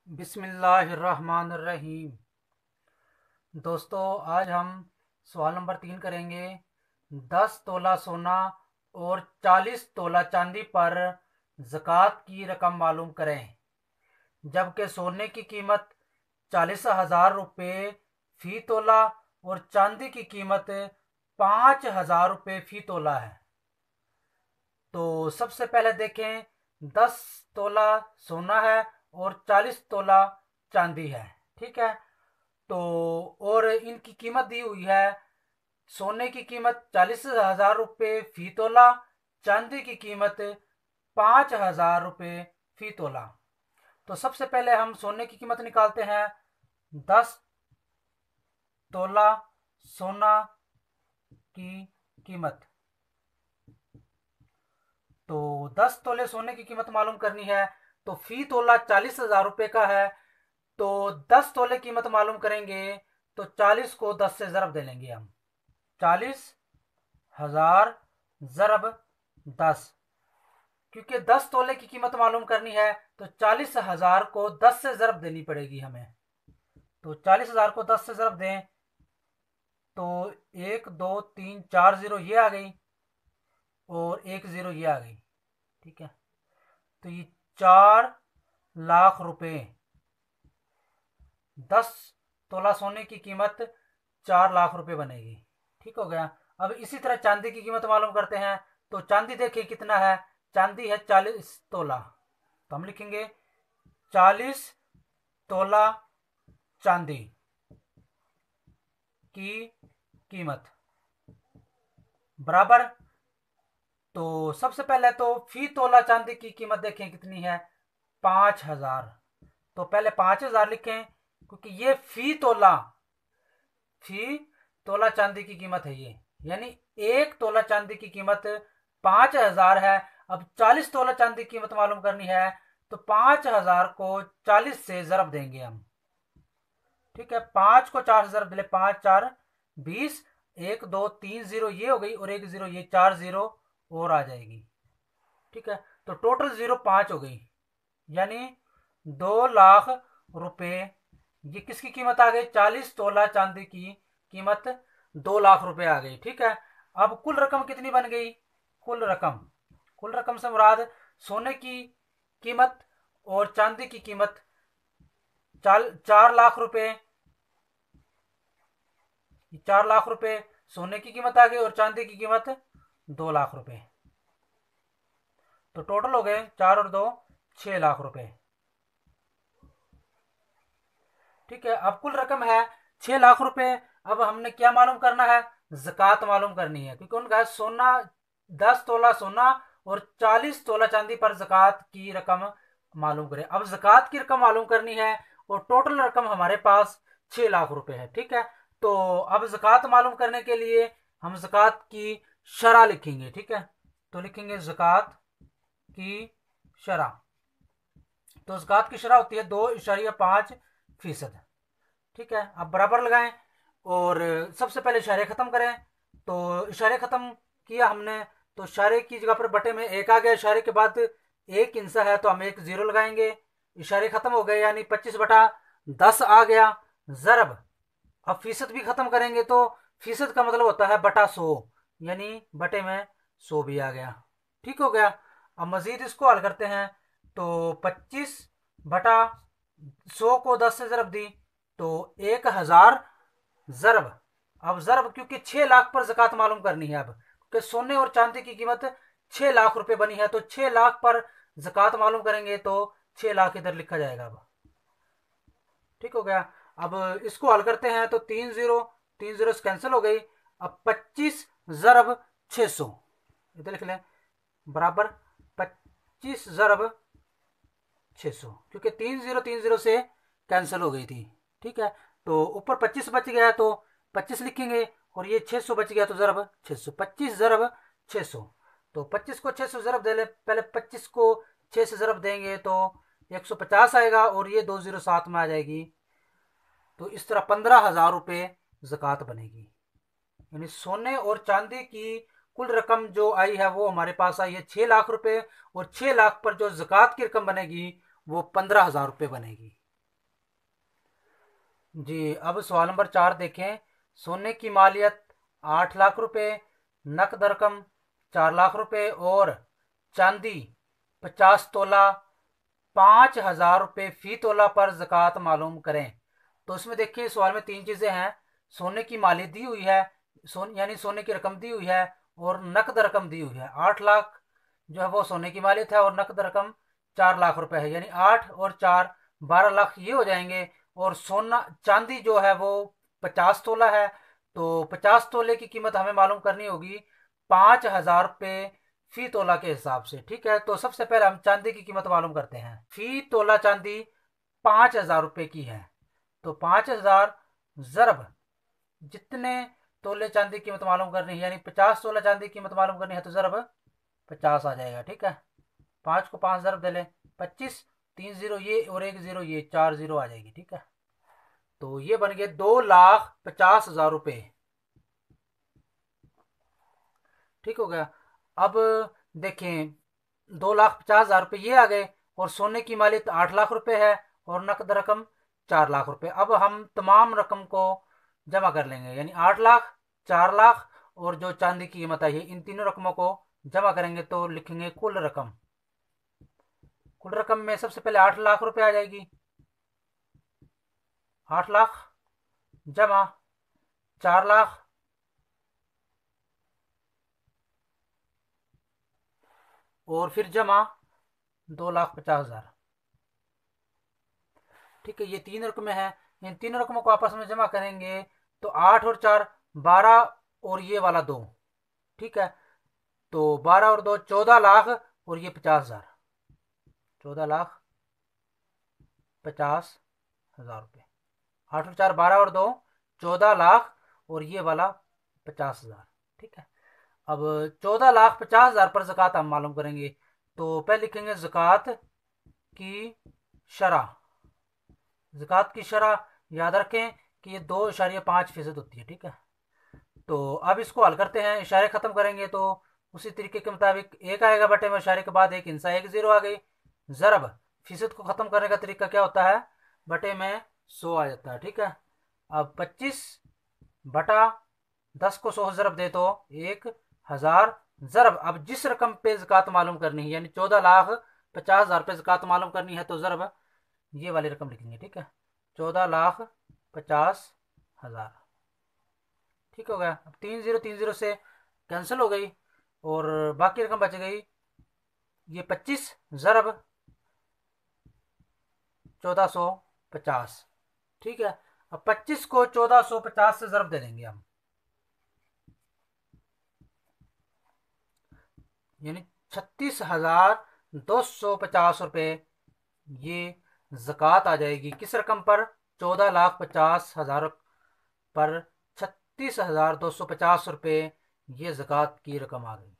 बिस्मिल्लाहिर्रहमानिर्रहीम। दोस्तों, आज हम सवाल नंबर 3 करेंगे। 10 तोला सोना और 40 तोला चांदी पर ज़कात की रकम मालूम करें। जबकि सोने की कीमत 40,000 रुपये फ़ी तोला और चांदी की कीमत 5,000 रुपये फ़ी तोला है। तो सबसे पहले देखें, 10 तोला सोना है और 40 तोला चांदी है। ठीक है। तो और इनकी कीमत दी हुई है। सोने की कीमत 40,000 रुपये फ़ी तोला, चांदी की कीमत 5,000 रुपये फ़ी तोला। तो सबसे पहले हम सोने की कीमत निकालते हैं। 10 तोला सोना की कीमत, तो 10 तोले सोने की कीमत मालूम करनी है। तो फ़ी तोला 40,000 रुपये का है, तो 10 तोले कीमत मालूम करेंगे। तो 40 को 10 से ज़रब दे लेंगे हम। 40,000 ज़रब 10, क्योंकि 10 तोले की कीमत मालूम करनी है तो 40,000 को 10 से ज़रब देनी पड़ेगी हमें। तो 40,000 को 10 से ज़रब दें तो 1 2 3 4 ज़ीरो ये आ गई और 1 ज़ीरो ये आ गई। ठीक है। तो ये 4,00,000 रुपये, 10 तोला सोने की कीमत 4,00,000 रुपये बनेगी। ठीक हो गया। अब इसी तरह चांदी की कीमत मालूम करते हैं। तो चांदी देखिए कितना है। चांदी है 40 तोला, तो हम लिखेंगे 40 तोला चांदी की कीमत बराबर। तो सबसे पहले तो फी तोला चांदी की कीमत देखें कितनी है, 5,000। तो पहले 5,000 लिखें, क्योंकि ये फी तोला चांदी की कीमत है ये, यानी 1 तोला चांदी की कीमत 5,000 है। अब 40 तोला चांदी की कीमत मालूम करनी है, तो 5,000 को 40 से ज़रब देंगे हम। ठीक है। 5 को 4 से ज़रब दिले, 5 4 20, 1 2 3 ज़ीरो ये हो गई और 1 ज़ीरो ये, 4 ज़ीरो और आ जाएगी। ठीक है। तो टोटल ज़ीरो 5 हो गई, यानी 2,00,000 रुपये। ये किसकी कीमत आ गई? 40 तोला चांदी की कीमत 2,00,000 रुपये आ गई। ठीक है। अब कुल रकम कितनी बन गई? कुल रकम से मुराद सोने की कीमत और चांदी की कीमत 4,00,000 रुपये। 4,00,000 रुपये सोने की कीमत आ गई और चांदी की कीमत 2,00,000 रुपये। तो टोटल हो गए 4 और 2 6,00,000 रुपये। ठीक है। अब कुल रकम है 6,00,000 रुपये। अब हमने क्या मालूम करना है? ज़कात मालूम करनी है, क्योंकि उनका सोना 10 तोला सोना और 40 तोला चांदी पर ज़कात की रकम मालूम करें। अब ज़कात की रकम मालूम करनी है और टोटल रकम हमारे पास 6,00,000 रुपये है। ठीक है। तो अब ज़कात मालूम करने के लिए हम ज़कात की शरह लिखेंगे। ठीक है। तो लिखेंगे ज़कात की शरह। तो ज़कात की शरह होती है 2.5%। ठीक है। अब बराबर लगाएं और सबसे पहले इशारे ख़त्म करें। तो इशारे ख़त्म किया हमने, तो इशारे की जगह पर बटे में 1 आ गया। इशारे के बाद 1 हिस्सा है तो हम 1 ज़ीरो लगाएंगे। इशारे ख़त्म हो गए, यानी 25/10 आ गया। ज़रब, अब फीसद भी ख़त्म करेंगे तो फीसद का मतलब होता है बटा 100, यानी बटे में 100 भी आ गया। ठीक हो गया। अब मज़ीद इसको हल करते हैं। तो 25/100 को 10 से ज़रब दी तो 1,000 ज़रब। अब ज़रब, क्योंकि 6,00,000 पर ज़कात मालूम करनी है। अब क्योंकि सोने और चांदी की कीमत 6,00,000 रुपये बनी है, तो 6,00,000 पर ज़कात मालूम करेंगे तो 6,00,000 इधर लिखा जाएगा। अब ठीक हो गया। अब इसको हल करते हैं तो 3 ज़ीरो कैंसिल हो गई। अब 25 ज़रब 600 इधर लिख लें, बराबर 25 ज़रब 600, क्योंकि 3 ज़ीरो से कैंसिल हो गई थी। ठीक है। तो ऊपर 25 बच गया तो 25 लिखेंगे और ये 600 बच गया तो ज़रब 600, 25 ज़रब 600। तो 25 को 600 ज़रब दे ले, पहले 25 को 6 से ज़रब देंगे तो 150 आएगा और ये 2 ज़ीरो साथ में आ जाएगी। तो इस तरह 15,000 रुपये ज़कात बनेगी। यानी सोने और चांदी की कुल रकम जो आई है वो हमारे पास आई है 6,00,000 रुपये, और 6,00,000 पर जो ज़कात की रकम बनेगी वो 15,000 रुपये बनेगी। जी, अब सवाल नंबर 4 देखें। सोने की मालियत 8 लाख रुपए, नकद रकम 4 लाख रुपए और चांदी 50 तोला 5,000 रुपये फी तोला पर ज़कात मालूम करें। तो इसमें देखिए सवाल में तीन चीज़ें हैं। सोने की मालियत दी हुई है, यानी सोने की रकम दी हुई है, और नकद रकम दी हुई है। 8 लाख जो है वो सोने की मालियत है, और नकद रकम 4 लाख रुपए है, यानी 8 और 4 12 लाख ये हो जाएंगे। और सोना चांदी जो है वो 50 तोला है। तो 50 तोले की कीमत हमें मालूम करनी होगी 5,000 रुपये फी तोला के हिसाब से। ठीक है, तो सबसे पहले हम चांदी की कीमत मालूम करते हैं। फी तोला चांदी 5,000 रुपये की है। तो 5,000 ज़रब जितने तोले चांदी की कीमत मालूम करनी है, यानी 50 तोला चांदी की कीमत मालूम करनी है, तो ज़रब 50 आ जाएगा। ठीक है, 5 को 5 ज़रब दे लें 25, 3 जीरो ये और 1 जीरो ये, 4 जीरो आ जाएगी। ठीक है, तो ये बन गए 2,50,000 रुपये। ठीक हो गया। अब देखें 2,50,000 रुपये ये आ गए, और सोने की मालियत 8 लाख रुपए है, और नकद रकम 4 लाख रुपए। अब हम तमाम रकम को जमा कर लेंगे, यानी 8 लाख, 4 लाख और जो चांदी की कीमत आई है, इन तीनों रकमों को जमा करेंगे तो लिखेंगे कुल रकम। कुल रकम में सबसे पहले 8 लाख रुपए आ जाएगी। 8 लाख जमा 4 लाख और फिर जमा 2,50,000। ठीक है, ये तीन रकमें हैं। इन तीनों रकमों को आपस में जमा करेंगे तो 8 और 4 12, और ये वाला 2। ठीक है, तो 12 और 2 14 लाख, और ये 50,000। 14,50,000 रुपये। 8 और 4 12 और 2 14 लाख, और ये वाला 50,000। ठीक है, अब 14,50,000 पर ज़कात हम मालूम करेंगे। तो पहले लिखेंगे ज़कात की शरह। ज़कात की शरह याद रखें कि ये 2.5% होती है। ठीक है, तो अब इसको हल करते हैं। इशारे ख़त्म करेंगे तो उसी तरीके के मुताबिक एक आएगा बटे में, इशारे के बाद एक इंसा, एक जीरो आ गई। ज़रब फीसद को ख़त्म करने का तरीका क्या होता है, बटे में 100 आ जाता है। ठीक है, अब 25/10 को 100 ज़रब दे तो 1,000 ज़रब। अब जिस रकम पे ज़कात मालूम करनी है, यानी 14,50,000 पे ज़कात मालूम करनी है, तो ज़रब ये वाली रकम लिखेंगे। ठीक है, 14,50,000। ठीक हो गया। अब 3 0 से कैंसिल हो गई, और बाकी रकम बच गई ये 25 ज़रब 1450। ठीक है, अब 25 को 1450 से ज़रब दे देंगे हम, यानी 36,250 रुपये ये ज़कात आ जाएगी। किस रकम पर, 14,50,000 पर 36,250 रुपये ये ज़कात की रकम आ गई।